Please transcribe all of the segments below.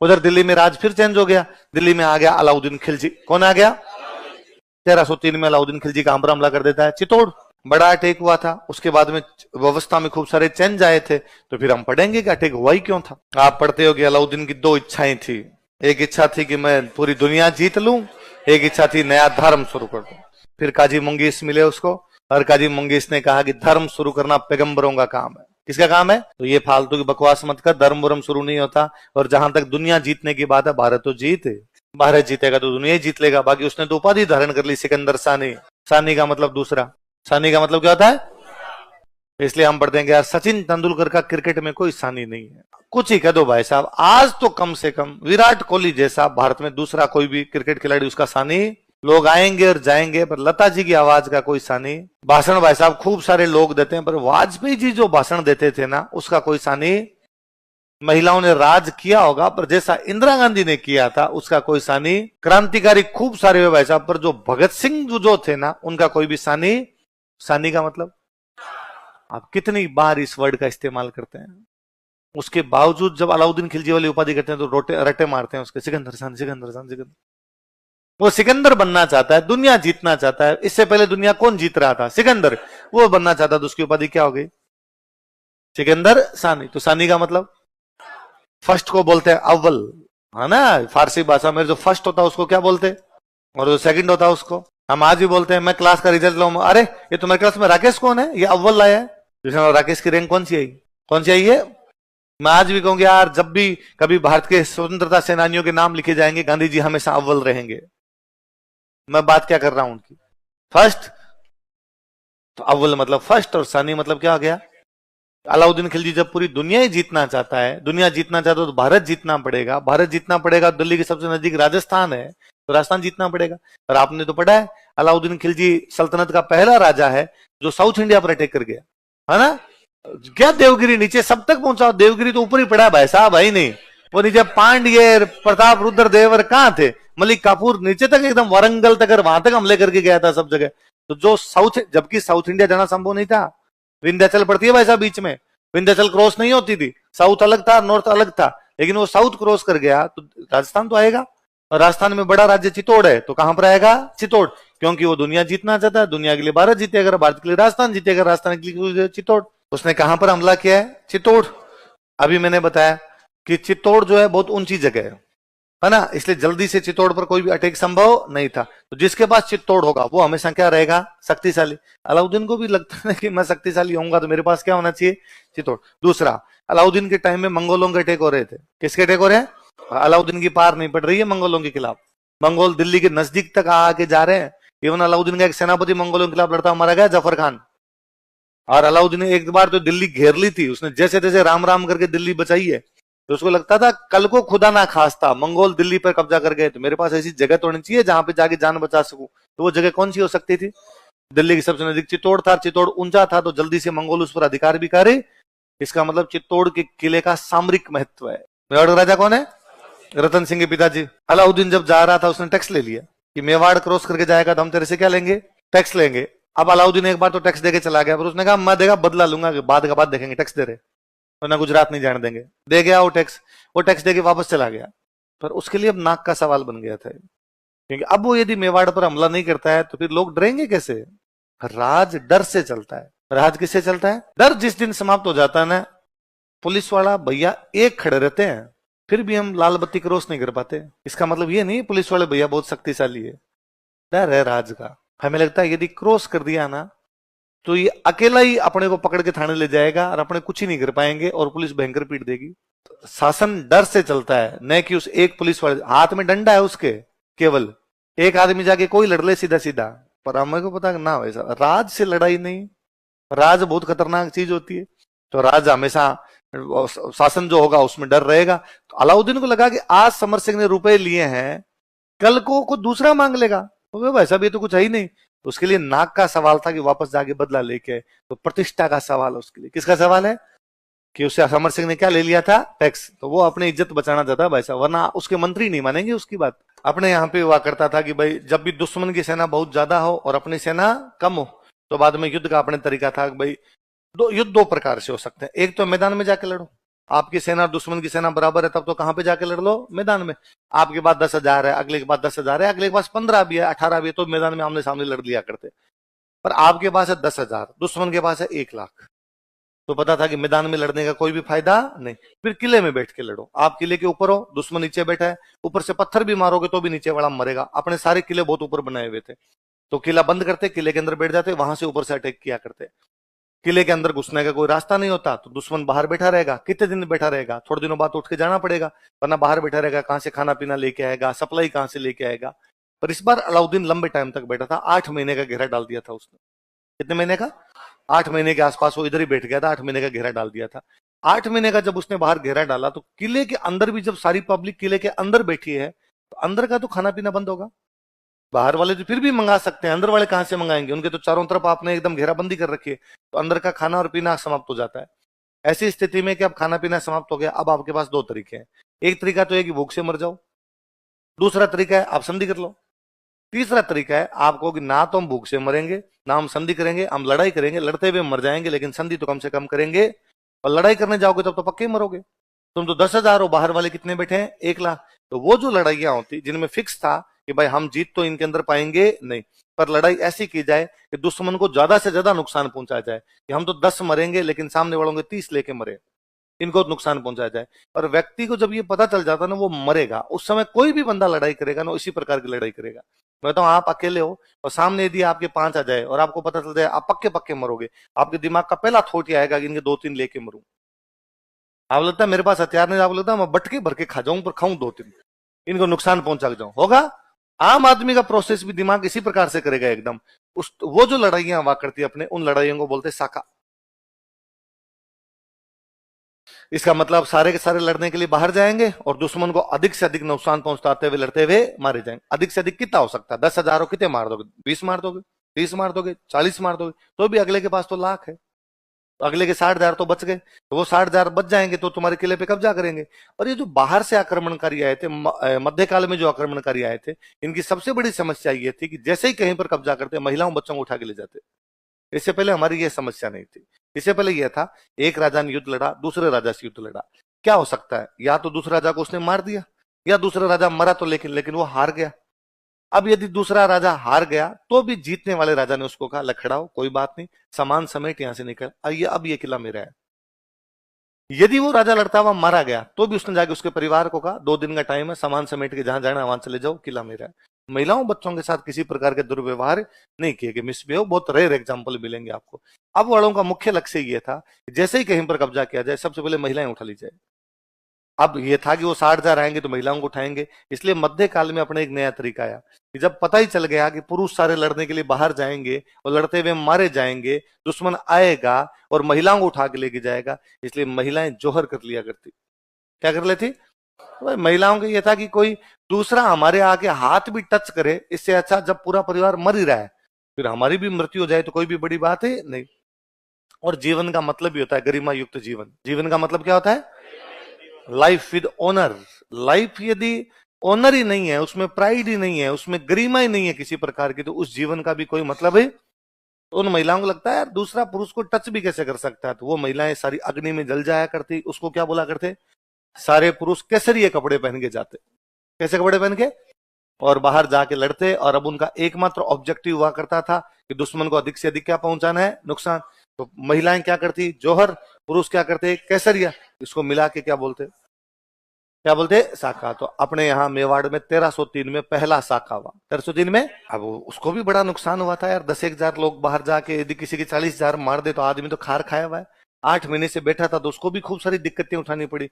उधर दिल्ली में राज फिर चेंज हो गया, दिल्ली में आ गया अलाउद्दीन खिलजी। कौन आ गया? 1303 में अलाउद्दीन खिलजी काम पर हमला कर देता है। चित्तौड़ बड़ा अटैक हुआ था, उसके बाद में व्यवस्था में खूब सारे चेंज आए थे। तो फिर हम पढ़ेंगे कि अटैक हुआ ही क्यों था। आप पढ़ते हो कि अलाउद्दीन की दो इच्छाएं थी। एक इच्छा थी कि मैं पूरी दुनिया जीत लूं, एक इच्छा थी नया धर्म शुरू कर दूं। फिर काजी मुंगीस मिले उसको, और काजी मुंगीस ने कहा कि धर्म शुरू करना पैगंबरों का काम है। किसका काम है? तो ये फालतू की बकवास मत कर, धर्म वरम शुरू नहीं होता। और जहां तक दुनिया जीतने की बात है, भारत तो जीते, भारत जीतेगा तो दुनिया ही जीत लेगा। बाकी उसने तो उपाधि धारण कर ली, सिकंदर सानी। सानी का मतलब दूसरा, सानी का मतलब क्या होता है? इसलिए हम पढ़ते हैं कि यार सचिन तेंदुलकर का क्रिकेट में कोई सानी नहीं है। कुछ ही कह दो भाई साहब, आज तो कम से कम विराट कोहली जैसा भारत में दूसरा कोई भी क्रिकेट खिलाड़ी उसका सानी। लोग आएंगे और जाएंगे, पर लता जी की आवाज का कोई सानी। भाषण भाई साहब खूब सारे लोग देते हैं, पर वाजपेयी जी जो भाषण देते थे ना, उसका कोई सानी। महिलाओं ने राज किया होगा, पर जैसा इंदिरा गांधी ने किया था उसका कोई सानी। क्रांतिकारी खूब सारे हुए भाई साहब, पर जो भगत सिंह जो थे ना, उनका कोई भी सानी। सानी का मतलब आप कितनी बार इस वर्ड का इस्तेमाल करते हैं, उसके बावजूद जब अलाउद्दीन खिलजी वाली उपाधि करते हैं तो रोटे रटे मारते हैं उसके, सिकंदर सानी, सिकंदर सानी, सिकंदर। वो सिकंदर बनना चाहता है, दुनिया जीतना चाहता है। इससे पहले दुनिया कौन जीत रहा था? सिकंदर। वो बनना चाहता, तो उसकी उपाधि क्या हो गई? सिकंदर सानी। तो सानी का मतलब फर्स्ट को बोलते हैं अव्वल, है ना? फारसी भाषा में जो फर्स्ट होता है उसको क्या बोलते हैं, और जो सेकंड होता है उसको हम आज भी बोलते हैं। मैं क्लास का रिजल्ट लाऊं, अरे ये तुम्हारी क्लास में राकेश कौन है? ये अव्वल लाया है। राकेश की रैंक कौन सी आई? कौन सी आई है? मैं आज भी कहूंगा यार, जब भी कभी भारत के स्वतंत्रता सेनानियों के नाम लिखे जाएंगे, गांधी जी हमेशा अव्वल रहेंगे। मैं बात क्या कर रहा हूं उनकी, फर्स्ट। तो अव्वल मतलब फर्स्ट, और सानी मतलब क्या आ गया? अलाउद्दीन खिलजी जब पूरी दुनिया ही जीतना चाहता है, दुनिया जीतना चाहता है तो भारत जीतना पड़ेगा, भारत जीतना पड़ेगा। दिल्ली के सबसे नजदीक राजस्थान है, तो राजस्थान जीतना पड़ेगा। और आपने तो पढ़ा है, अलाउद्दीन खिलजी सल्तनत का पहला राजा है जो साउथ इंडिया पर अटैक कर गया, है ना? क्या देवगिरी नीचे सब तक पहुंचा? देवगिरी तो ऊपर ही पड़ा भाई साहब, भाई नहीं। वो नीचे पांड्य, प्रताप रुद्र देवर कहां थे? मलिक काफूर नीचे तक एकदम वारंगल तक, वहां तक हमले करके गया था सब जगह। तो जो साउथ, जबकि साउथ इंडिया जाना संभव नहीं था। विंध्याचल पड़ती है भाई साहब बीच में, विंध्याचल क्रॉस नहीं होती थी। साउथ अलग था, नॉर्थ अलग था, लेकिन वो साउथ क्रॉस कर गया तो राजस्थान तो आएगा। और राजस्थान में बड़ा राज्य चित्तौड़ है, तो कहां पर आएगा? चित्तौड़। क्योंकि वो दुनिया जीतना चाहता है, दुनिया के लिए भारत जीतेगा, भारत के लिए राजस्थान जीतेगा, राजस्थान के लिए चित्तौड़। उसने कहां पर हमला किया है? चित्तौड़। अभी मैंने बताया कि चित्तौड़ जो है बहुत ऊंची जगह है ना, इसलिए जल्दी से चित्तौड़ पर कोई भी अटैक संभव नहीं था। तो जिसके पास चित्तौड़ होगा वो हमेशा क्या रहेगा? शक्तिशाली। अलाउद्दीन को भी लगता है कि मैं शक्तिशाली होऊंगा तो मेरे पास क्या होना चाहिए? चित्तौड़। दूसरा, अलाउद्दीन के टाइम में मंगोलों के अटैक हो रहे थे। किसके अटैक हो रहे हैं? अलाउद्दीन की पार नहीं पड़ रही है मंगोलों के खिलाफ। मंगोल दिल्ली के नजदीक तक आके जा रहे हैं। इवन अलाउद्दीन का एक सेनापति मंगोलों के खिलाफ लड़ता मारा गया, जफर खान। और अलाउद्दीन ने एक बार तो दिल्ली घेर ली थी, उसने जैसे तैसे राम राम करके दिल्ली बचाई है। तो उसको लगता था कल को खुदा ना खास्ता मंगोल दिल्ली पर कब्जा कर गए तो मेरे पास ऐसी जगह तो होनी चाहिए जहां पे जाके जान बचा सकूं। तो वो जगह कौन सी हो सकती थी? दिल्ली की सबसे नजदीक चित्तौड़ था। चित्तौड़ ऊंचा था तो जल्दी से मंगोल उस पर अधिकार भी करे। इसका मतलब चित्तौड़ के किले का सामरिक महत्व है। मेवाड़ राजा कौन है? रतन सिंह के पिताजी। अलाउद्दीन जब जा रहा था उसने टैक्स ले लिया कि मेवाड़ क्रॉस करके जाएगा तो हम तेरे से क्या लेंगे? टैक्स लेंगे। अब अलाउद्दीन एक बार तो टैक्स देके चला गया, पर उसने कहा मैं देगा बदला लूंगा, बाद का बाद देखेंगे, टैक्स दे रहे वरना गुजरात नहीं जाने देंगे। दे गया वो टैक्स देके वापस चला गया। पर उसके लिए अब नाक का सवाल बन गया था, क्योंकि अब वो यदि मेवाड़ पर हमला नहीं करता है तो फिर लोग डरेंगे कैसे? राज डर से चलता है। राज किससे चलता है? डर जिस दिन समाप्त हो जाता है ना, पुलिस वाला भैया एक खड़े रहते हैं, फिर भी हम लाल बत्ती क्रॉस नहीं कर पाते। इसका मतलब ये नहीं पुलिस वाले भैया बहुत शक्तिशाली है, डर है राज का। हमें लगता है यदि क्रॉस कर दिया ना तो ये अकेला ही अपने को पकड़ के थाने ले जाएगा और अपने कुछ ही नहीं कर पाएंगे और पुलिस भयंकर पीट देगी। शासन डर से चलता है, न कि उस एक पुलिस वाले हाथ में डंडा है उसके, केवल एक आदमी जाके कोई लड़ ले सीधा सीधा। पर हमें को पता ना वैसा राज से लड़ाई नहीं, राज बहुत खतरनाक चीज होती है। तो राज हमेशा शासन जो होगा उसमें डर रहेगा। तो अलाउद्दीन को लगा कि आज समर सिंह ने रुपए लिए हैं, कल को कुछ दूसरा मांग लेगा, तो वैसा भी तो कुछ है ही नहीं। तो उसके लिए नाक का सवाल था कि वापस जाके बदला लेके। तो प्रतिष्ठा का सवाल उसके लिए। किसका सवाल है? कि उसे समर सिंह ने क्या ले लिया था? टैक्स। तो वो अपनी इज्जत बचाना चाहता है भाई साहब, वरना उसके मंत्री नहीं मानेंगे उसकी बात। अपने यहाँ पे हुआ करता था कि भाई जब भी दुश्मन की सेना बहुत ज्यादा हो और अपनी सेना कम हो तो बाद में युद्ध का अपने तरीका था। भाई युद्ध दो प्रकार से हो सकते हैं, एक तो मैदान में जाके लड़ो, आपकी सेना और दुश्मन की सेना बराबर है, तब तो कहां पे जाके लड़ लो, मैदान में। आपके पास 10,000 है, अगले के पास 10,000 है, अगले के पास 15 भी है, 18 भी है, तो मैदान में आमने सामने लड़ लिया करते। पर आपके पास है 10,000, दुश्मन के पास है 1,00,000, तो पता था कि मैदान में लड़ने का कोई भी फायदा नहीं। फिर किले में बैठ के लड़ो। आप किले के ऊपर हो, दुश्मन नीचे बैठा है, ऊपर से पत्थर भी मारोगे तो भी नीचे वाला मरेगा। अपने सारे किले बहुत ऊपर बनाए हुए थे, तो किला बंद करते, किले के अंदर बैठ जाते, वहां से ऊपर से अटैक किया करते। किले के अंदर घुसने का कोई रास्ता नहीं होता, तो दुश्मन बाहर बैठा रहेगा। कितने दिन बैठा रहेगा? थोड़े दिनों बाद उठ के जाना पड़ेगा, वरना बाहर बैठा रहेगा, कहां से खाना पीना लेके आएगा, सप्लाई कहां से लेके आएगा। पर इस बार अलाउद्दीन लंबे टाइम तक बैठा था, 8 महीने का घेरा डाल दिया था उसने। कितने महीने का? 8 महीने के आसपास वो इधर ही बैठ गया था, 8 महीने का घेरा डाल दिया था। 8 महीने का जब उसने बाहर घेरा डाला, तो किले के अंदर भी जब सारी पब्लिक किले के अंदर बैठी है, तो अंदर का तो खाना पीना बंद होगा। बाहर वाले तो फिर भी मंगा सकते हैं, अंदर वाले कहां से मंगाएंगे? उनके तो चारों तरफ आपने एकदम घेराबंदी कर रखी है, तो अंदर का खाना और पीना समाप्त हो जाता है। ऐसी स्थिति में कि अब खाना पीना समाप्त हो गया, अब आपके पास दो तरीके हैं। एक तरीका तो है कि भूख से मर जाओ, दूसरा तरीका है आप संधि कर लो, तीसरा तरीका है आपको कि ना तो हम भूख से मरेंगे, ना हम संधि करेंगे, हम लड़ाई करेंगे, लड़ते हुए मर जाएंगे, लेकिन संधि तो कम से कम करेंगे। और लड़ाई करने जाओगे तब तो पक्के ही मरोगे। तुम तो 10,000 हो, बाहर वाले कितने बैठे हैं? 1,00,000। तो वो जो लड़ाइयां होती जिनमें फिक्स था कि भाई हम जीत तो इनके अंदर पाएंगे नहीं, पर लड़ाई ऐसी की जाए कि दुश्मन को ज्यादा से ज्यादा नुकसान पहुंचा जाए, कि हम तो 10 मरेंगे लेकिन सामने वालों के 30 लेके मरे, इनको नुकसान पहुंचाया जाए। और व्यक्ति को जब ये पता चल जाता ना वो मरेगा, उस समय कोई भी बंदा लड़ाई करेगा ना, इसी प्रकार की लड़ाई करेगा। मैं बताऊं, आप अकेले हो और सामने यदि आपके 5 आ जाए और आपको पता चल जाए आप पक्के पक्के मरोगे, आपके दिमाग का पहला थॉट ये आएगा कि इनके 2-3 लेके मरूं। आप लगता है मेरे पास हथियार नहीं, आप लगता है मैं बटके भर के खा जाऊं, पर खाऊं 2-3, इनको नुकसान पहुंचा जाऊं, होगा। आम आदमी का प्रोसेस भी दिमाग इसी प्रकार से करेगा एकदम। उस वो जो लड़ाइयां हुआ करती है अपने, उन लड़ाइयों को बोलते साका। इसका मतलब सारे के सारे लड़ने के लिए बाहर जाएंगे और दुश्मन को अधिक से अधिक नुकसान पहुंचाते हुए लड़ते हुए मारे जाएंगे। अधिक से अधिक कितना हो सकता है? 10,000 हो, कितने मार दोगे? 20 मार दोगे, 30 मार दोगे, 40 मार दोगे, तो भी अगले के पास तो लाख है, तो अगले के 60,000 तो बच गए। तो वो 60,000 बच जाएंगे तो तुम्हारे किले पे कब्जा करेंगे। और ये जो बाहर से आक्रमणकारी आए थे, मध्यकाल में जो आक्रमणकारी आए थे, इनकी सबसे बड़ी समस्या ये थी कि जैसे ही कहीं पर कब्जा करते, महिलाओं बच्चों को उठा के ले जाते। इससे पहले हमारी ये समस्या नहीं थी। इससे पहले यह था, एक राजा ने युद्ध लड़ा, दूसरे राजा से युद्ध लड़ा, क्या हो सकता है? या तो दूसरे राजा को उसने मार दिया, या दूसरा राजा मरा तो लेकिन लेकिन वो हार गया। अब यदि दूसरा राजा हार गया तो भी जीतने वाले राजा ने उसको कहा लखड़ाओ, कोई बात नहीं, सामान समेट यहां से निकल, अब ये किला मेरा है। यदि वो राजा लड़ता हुआ मारा गया तो भी उसने जाके उसके परिवार को कहा 2 दिन का टाइम है, सामान समेट के जहां जाना वहां चले जाओ, किला मेरा है। महिलाओं बच्चों के साथ किसी प्रकार के दुर्व्यवहार नहीं किए गए, मिसबिहेव बहुत रेयर एग्जाम्पल मिलेंगे आपको। अब वालों का मुख्य लक्ष्य ये था कि जैसे ही कहीं पर कब्जा किया जाए सबसे पहले महिलाएं उठा ली जाए। अब ये था कि वो 60,000 आएंगे तो महिलाओं को उठाएंगे, इसलिए मध्यकाल में अपने एक नया तरीका आया कि जब पता ही चल गया कि पुरुष सारे लड़ने के लिए बाहर जाएंगे और लड़ते हुए मारे जाएंगे, दुश्मन आएगा और महिलाओं को उठा के लेके जाएगा, इसलिए महिलाएं जोहर कर लिया करती। क्या कर लेती? तो महिलाओं का यह था कि कोई दूसरा हमारे आके हाथ भी टच करे, इससे अच्छा जब पूरा परिवार मर ही रहा है, फिर हमारी भी मृत्यु हो जाए तो कोई भी बड़ी बात है नहीं। और जीवन का मतलब भी होता है गरिमा युक्त जीवन। जीवन का मतलब क्या होता है? Life with honour. लाइफ यदि ऑनर ही नहीं है, उसमें प्राइड ही नहीं है, उसमें गरिमा ही नहीं है किसी प्रकार की, तो उस जीवन का भी कोई मतलब है। तो उन महिलाओं को लगता है यार दूसरा पुरुष को टच भी कैसे कर सकता है, तो वो महिलाएं सारी अग्नि में जल जाया करती। उसको क्या बोला करते? सारे पुरुष केसरिए कपड़े पहन के जाते। कैसे कपड़े पहन के? और बाहर जाके लड़ते। और अब उनका एकमात्र ऑब्जेक्टिव हुआ करता था कि दुश्मन को अधिक से अधिक क्या पहुंचाना है? नुकसान। तो महिलाएं क्या करती? जोहर। पुरुष क्या करते? केसरिया। इसको मिला के क्या बोलते? क्या बोलते? साका। तो अपने यहाँ मेवाड़ में 1303 में पहला साका हुआ। 1303 में अब उसको भी बड़ा नुकसान हुआ था यार। 10,000 लोग बाहर जाके यदि किसी के 40,000 मार दे तो आदमी तो खार खाया हुआ है। 8 महीने से बैठा था तो उसको भी खूब सारी दिक्कतें उठानी पड़ी।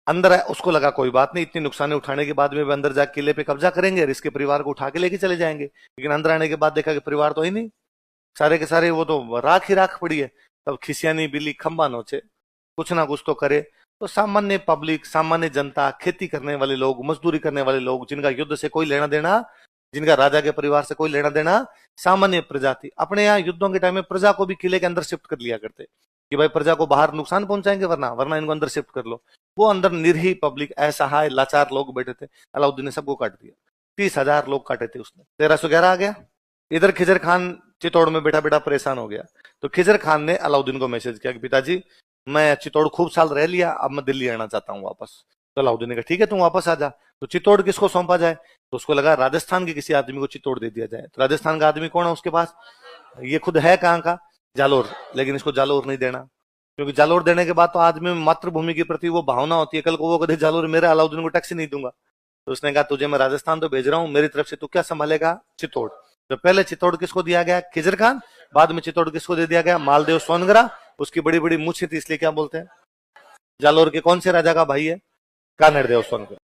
अंदर आया, उसको लगा कोई बात नहीं, इतनी नुकसानी उठाने के बाद में भी अंदर जाके किले पे कब्जा करेंगे और इसके परिवार को उठा के लेके चले जाएंगे। लेकिन अंदर आने के बाद देखा कि परिवार तो ही नहीं, सारे के सारे वो तो राख ही राख पड़ी है। तब खिसियानी बिल्ली खंबा नोचे, कुछ ना कुछ तो करे। तो सामान्य पब्लिक, सामान्य जनता, खेती करने वाले लोग, मजदूरी करने वाले लोग, जिनका युद्ध से कोई लेना देना, जिनका राजा के परिवार से कोई लेना देना, सामान्य प्रजा थी। अपने यहाँ युद्धों के टाइम में प्रजा को भी किले के अंदर शिफ्ट कर लिया करते कि भाई प्रजा को बाहर नुकसान पहुंचाएंगे, वरना वरना इनको अंदर शिफ्ट कर लो। वो अंदर निरीह पब्लिक, असहाय लाचार लोग बैठे थे। अलाउद्दीन ने सबको काट दिया। 30,000 लोग काटे थे उसने। 1311 आ गया। इधर खिजर खान चित्तौड़ में बैठा बैठा परेशान हो गया। तो खिजर खान ने अलाउद्दीन को मैसेज किया कि पिताजी मैं चित्तौड़ खूब साल रह लिया, अब मैं दिल्ली आना चाहता हूँ वापस। तो अलाउद्दीन ने कहा ठीक है तुम वापस आ जा। तो चित्तौड़ किसको सौंपा जाए? तो उसको लगा राजस्थान के किसी आदमी को चित्तौड़ दे दिया जाए। तो राजस्थान का आदमी कौन है उसके पास? ये खुद है कहाँ का? जालोर। लेकिन इसको जालोर नहीं देना, क्योंकि जालोर देने के बाद तो आदमी में मातृभूमि के प्रति वो भावना होती है, कल को वो कदे जालोर मेरा, अलाउद्दीन को टैक्स ही नहीं दूंगा। तो उसने कहा तुझे मैं राजस्थान तो भेज रहा हूं, मेरी तरफ से तू क्या संभालेगा? चित्तौड़। तो पहले चित्तौड़ किसको दिया गया? खिजर खान। बाद में चित्तौड़ किसको दे दिया गया? मालदेव सोनगरा। उसकी बड़ी बड़ी मूछें थी इसलिए क्या बोलते हैं? जालोर के कौन से राजा का भाई है? कानड़देव सोनगरा।